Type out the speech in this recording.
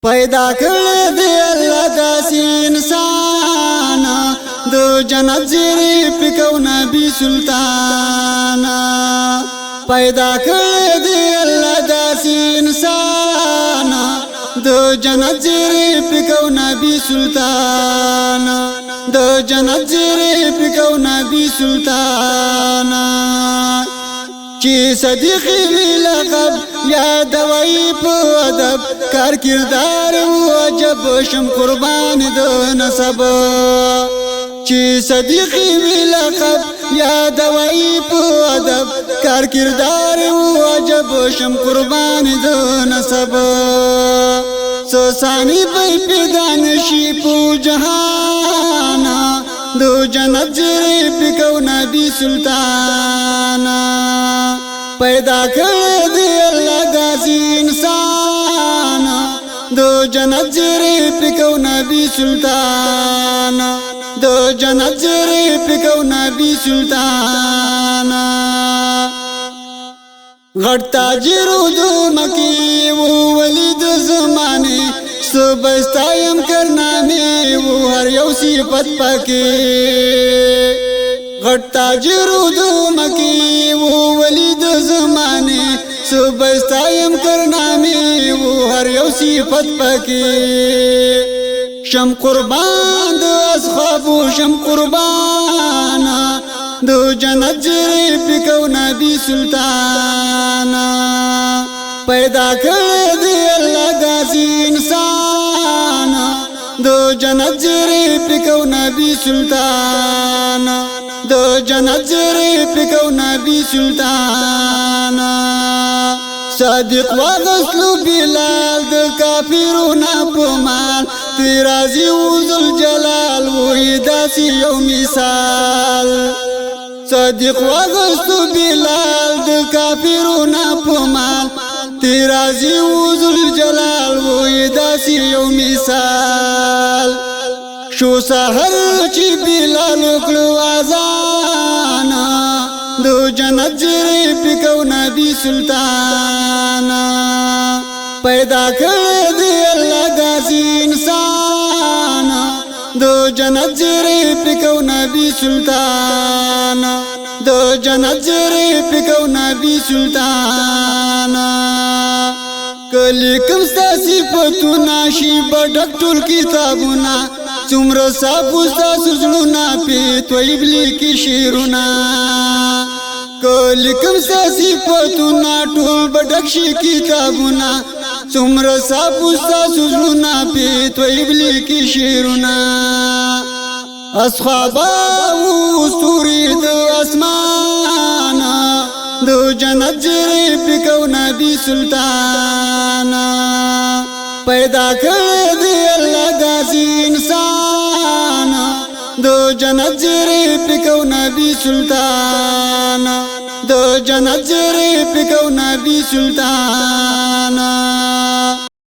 پیدا کړی دی الله داسې انسان د جنت زیری پکو نبی سلطان پیدا کړی دی الله داسې انسان د جنت زیری پکو نبی سلطان د جنت زیری پکو نبی سلطان چی صدیقی وی لقب یا دوائی پو ادب کار کردار و عجب شم قربان دو نصب چی صدیقی وی لقب یا دوائی پو ادب کار کردار و عجب شم قربان دو نصب سوسانی پی پیدانشی پو جہانا دو جنت زیری پکو نبی سلطان پیدا کړی دی الله داسې انسان د جنت زیری پکو نبی سلطان د جنت زیری پکو نبی سلطان غټ تاجر د مکی و ولید زمانه صبستایم کرنامه و هر یو صفت پکې غټ تاجر د مکی و ولید زمانه صبستایم کرنامه و هر یو صفت پکې شم قربان د اصحاب شم قربان د جنت زیری پکو نبی سلطان پیدا کړی دی الله داسې انسان د جنت زیری پکو نبی سلطان د جنت زیری پکو نبی سلطان صادق واغسلو بلال د کافرونو په مال تیرازی وزل جلال وې داسې یو مثال صادق واغسلو بلال د کافرونو په مال تیرازی وزل جلال وې داسې یو مثال شو سحر چی بلال کړو اذان د جنت زیری پکو نبی سلطان پیدا کړی دی الله داسې انسان د جنت زیری پکو نبی سلطان د جنت زیری پکو نبی سلطان کلی کم ستا صفتونه شي بډک ټول کتابونه څومره صافو ستاسو زړونه پې طیب لیکي شعرونه کلی کم ستا صفتونه ټول بډک شي کتابونه څومره صافو ستاسو زړونه پې طیب لیکي شعرونه اصحاب او ستوري د اسمان د جنت زیری پکو نبی سلطان پیدا کړی دی الله داسې انسان د جنت زیری پکو نبی سلطان د جنت زیری پکو نبی سلطان